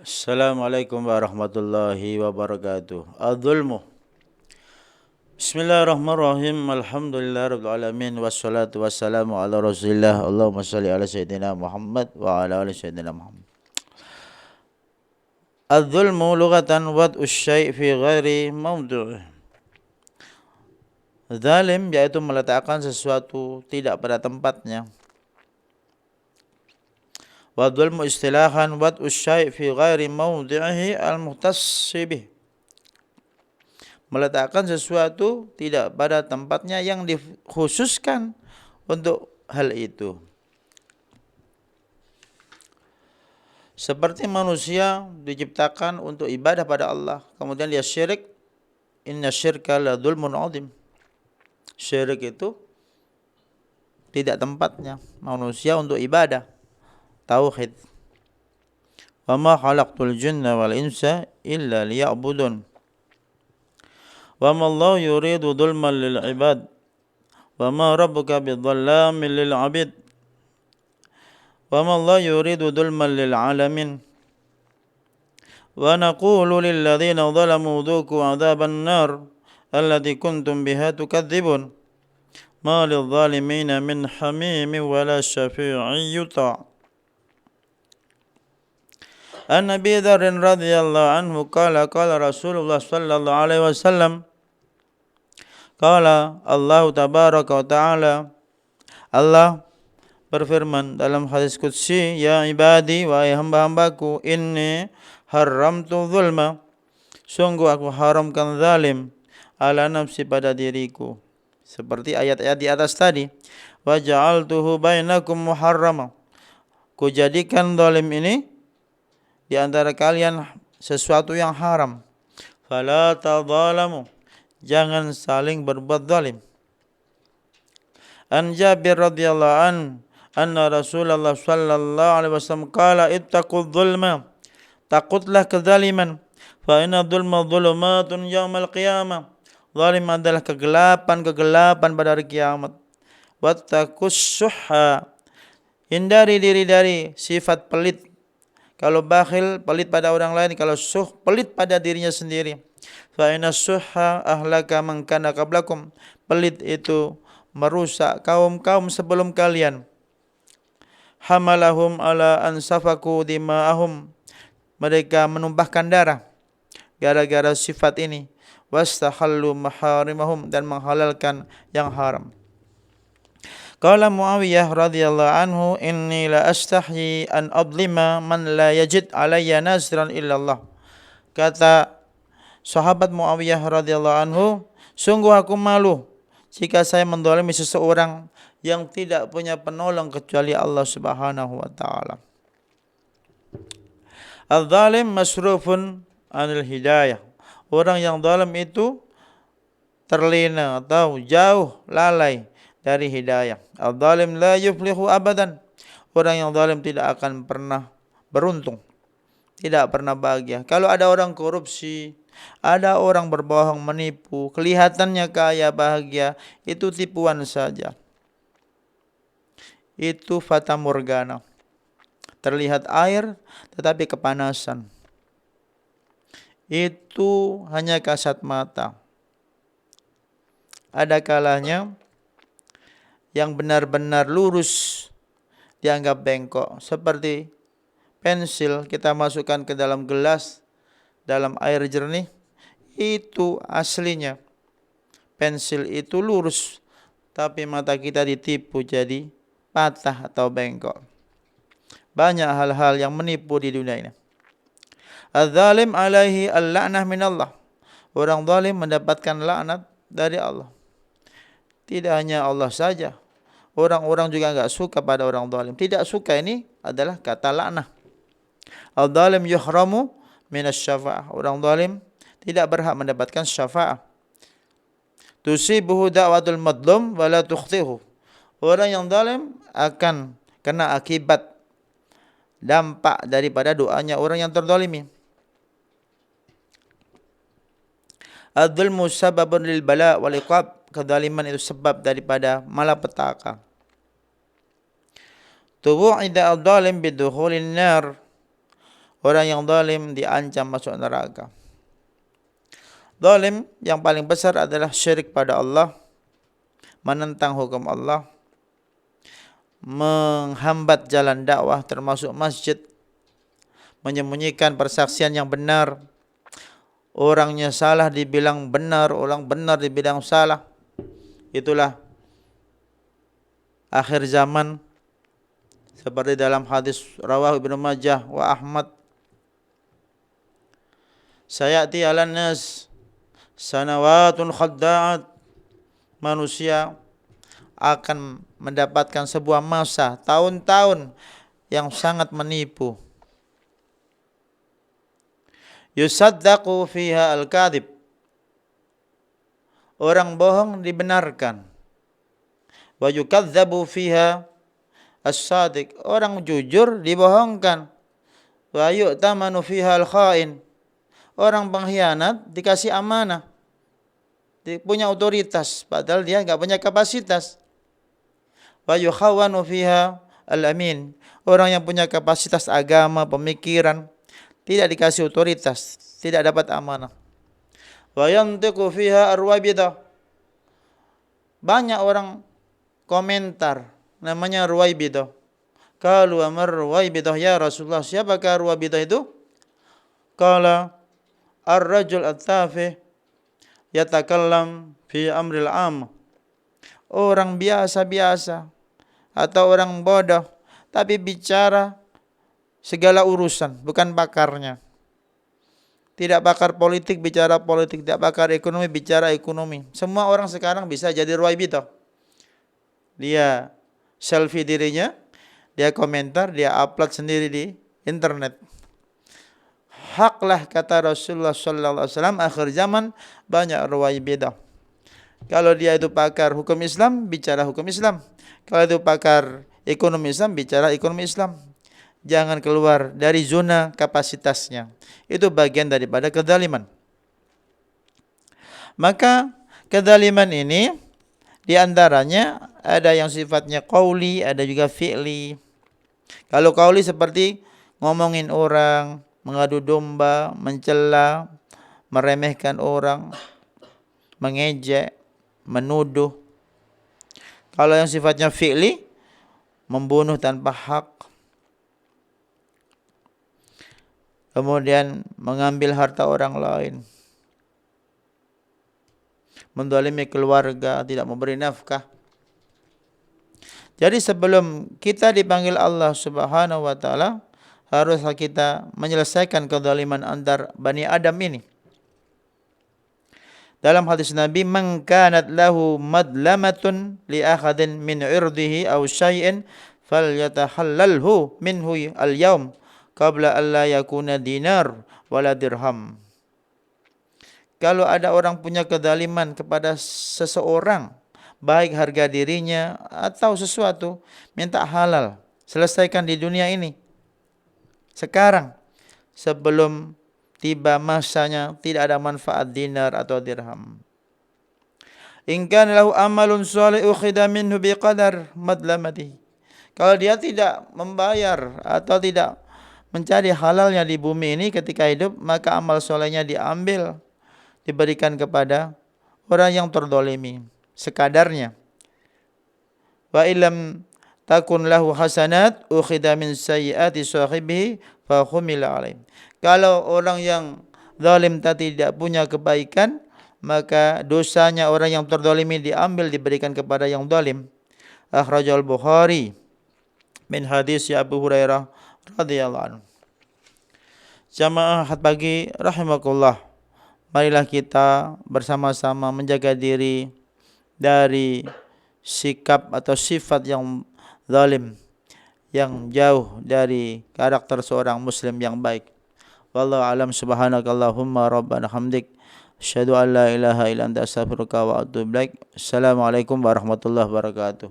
Assalamualaikum warahmatullahi wabarakatuh. Adzulmu. Bismillahirrahmanirrahim. Alhamdulillah rabbil alamin wassalatu wassalamu ala Rasulillah. Allahumma shalli ala sayyidina Muhammad wa ala ali sayyidina Muhammad. Adzulmu lughatan wad'u syai' fi ghairi mawdu'ih. Zalim yaitu meletakkan sesuatu tidak pada tempatnya. Wadhulmu istilahan wad'u syai' fi ghairi mawdi'ihi al-muhtassi bih. Meletakkan sesuatu tidak pada tempatnya yang dikhususkan untuk hal itu. Seperti manusia diciptakan untuk ibadah pada Allah, kemudian dia syirik. Inna syirka la dzulmun 'adzim. Syirik itu tidak tempatnya manusia untuk ibadah. Tauhid. Wa ma khalaqtul jinna wal insa illa liya'budun. Wa ma Allah yuridu dzulman lil ibad. Wa ma rabbuka bidzallamin lil 'abid. Wa ma Allah yuridu dzulman lil 'alamin. Wa naqulu lil ladzina dzalamu dzuqu 'adzaban nar allati kuntum biha tukadzibun. Ma lil zalimina min hamimin wala syafi'in yuta'. An Abi Dzar radhiyallahu anhu qala Rasulullah sallallahu alaihi wasallam qala Allah tabaraka wa taala, Allah berfirman dalam hadis qudsi, ya ibadi wahai hamba-hambaku, inni haramtu zulma, sungguh aku haramkan zalim ala nafsi pada diriku, seperti ayat-ayat di atas tadi. Wa ja'altuhu bainakum muharrama, ku jadikan zalim ini di antara kalian sesuatu yang haram. Fala tadzalamu, jangan saling berbuat zalim. An Jabir radhiyallahu an anna Rasulullah sallallahu alaihi wasallam qala ittaqudz zulma, takutlah kezaliman, fa inna dzulma dzulumatun yaumal qiyamah, zalim adalah kegelapan pada hari kiamat. Wattaqus syuhha, hindari diri dari sifat pelit. Kalau bakhil, pelit pada orang lain. Kalau syuh, pelit pada dirinya sendiri. Fa inna syuhha ahlaka man kana qablakum, pelit itu merusak kaum-kaum sebelum kalian. Hamalahum ala an safaku dima'ahum, mereka menumpahkan darah gara-gara sifat ini. Wastahallu maharimahum, dan menghalalkan yang haram. Qala Muawiyah radhiyallahu anhu, inni la astahyi an adlima man la yajid alayya nasran illallah. Kata sahabat Muawiyah radhiyallahu anhu, sungguh aku malu jika saya mendolimi seseorang yang tidak punya penolong kecuali Allah Subhanahu wa taala. Al-zalim masrufun anil hidayah. Orang yang zalim itu terlena atau jauh lalai dari hidayah. Al-zalim la yuflihu abadan. Orang yang zalim tidak akan pernah beruntung, tidak pernah bahagia. Kalau ada orang korupsi, ada orang berbohong, menipu, kelihatannya kaya bahagia, itu tipuan saja. Itu fata morgana. Terlihat air tetapi kepanasan. Itu hanya kasat mata. Ada kalanya yang benar-benar lurus dianggap bengkok. Seperti pensil kita masukkan ke dalam gelas, dalam air jernih, itu aslinya pensil itu lurus, tapi mata kita ditipu jadi patah atau bengkok. Banyak hal-hal yang menipu di dunia ini. Az-zalim alaihi al-la'nah minallah. Orang zalim mendapatkan laknat dari Allah. Tidak hanya Allah saja, orang-orang juga enggak suka pada orang zalim. Tidak suka ini adalah kata laknah. Al-zalim yuhramu minas syafa'ah. Orang zalim tidak berhak mendapatkan syafa'ah. Tusibuhu da'watul madlum wa la tukhtihu. Orang yang zalim akan kena akibat dampak daripada doanya orang yang terzalimi. Adzulmu sababun lil bala wal iqab. Kezaliman itu sebab daripada malapetaka. Tubu'ida al-zalim bidukhulin nar. Orang yang zalim diancam masuk neraka. Zalim yang paling besar adalah syirik pada Allah, menentang hukum Allah, menghambat jalan dakwah termasuk masjid, menyembunyikan persaksian yang benar. Orangnya salah dibilang benar, orang benar dibilang salah. Itulah akhir zaman, seperti dalam hadis rawahu Ibnu Majah wa Ahmad. Sayati 'alan nas sanawatun khadda'at. Manusia akan mendapatkan sebuah masa, tahun-tahun yang sangat menipu. Yusaddaqu fiha al-kadhib. Orang bohong dibenarkan. Wa yukadzabu fiha as-sadiq. Orang jujur dibohongkan. Wa yu'tamanu fiha al-khain. Orang pengkhianat dikasih amanah. Punya otoritas padahal dia enggak punya kapasitas. Wa yukhawanu fiha al-amin. Orang yang punya kapasitas agama, pemikiran, tidak dikasih otoritas, tidak dapat amanah. Wa yantiqu fiha arwabidah. Banyak orang komentar namanya ruwaibidah. Qalu amar ruwaibidah ya Rasulullah. Siapakah ruwaibidah itu? Qala ar-rajul at-tafih yatakallam fi amril am. Orang biasa-biasa atau orang bodoh tapi bicara segala urusan, bukan pakarnya. Tidak pakar politik bicara politik, tidak pakar ekonomi bicara ekonomi. Semua orang sekarang bisa jadi ruwaibidah. Dia selfie dirinya, dia komentar, dia upload sendiri di internet. Haklah kata Rasulullah sallallahu alaihi wasallam, akhir zaman banyak ruwaibidah. Kalau dia itu pakar hukum Islam, bicara hukum Islam. Kalau itu pakar ekonomi Islam, bicara ekonomi Islam. Jangan keluar dari zona kapasitasnya. Itu bagian daripada kezaliman. Maka kezaliman ini diantaranya ada yang sifatnya qauli, ada juga fi'li. Kalau qauli seperti ngomongin orang, mengadu domba, mencela, meremehkan orang, mengejek, menuduh. Kalau yang sifatnya fi'li, membunuh tanpa hak, kemudian mengambil harta orang lain, menzalimi keluarga, tidak memberi nafkah. Jadi sebelum kita dipanggil Allah Subhanahu wa taala, haruslah kita menyelesaikan kezaliman antar Bani Adam ini. Dalam hadis Nabi, "Man kanat lahu madlamatun li akhadin min 'irdihi aw syai'in falyatahallalhu minhu al-yawm qabla alla yakuna dinar wala dirham." Kalau ada orang punya kezaliman kepada seseorang, baik harga dirinya atau sesuatu, minta halal, selesaikan di dunia ini. Sekarang, sebelum tiba masanya, tidak ada manfaat dinar atau dirham. In kana lahu amalun shalih ukhidha minhu biqadar madlamatihi. Kalau dia tidak membayar atau tidak mencari halalnya di bumi ini ketika hidup, maka amal solehnya diambil, diberikan kepada orang yang terdolimi sekadarnya. Wa illam takun lahu hasanat ukhidha min sayyiati sahibihi fa humila alaih. Kalau orang yang zalim tadi tidak punya kebaikan, maka dosanya orang yang terdolimi diambil, diberikan kepada yang zalim. Akhrajal Bukhari min hadis Abu Hurairah radhiyallahu anhu. Jamaah ahad pagi rahimakumullah. Marilah kita bersama-sama menjaga diri dari sikap atau sifat yang zalim, yang jauh dari karakter seorang muslim yang baik. Wallahu alam. Subhanakallahumma rabbana hamdik asyhadu an la ilaha illa anta astaghfiruka wa atubu ilaik. Assalamualaikum warahmatullahi wabarakatuh.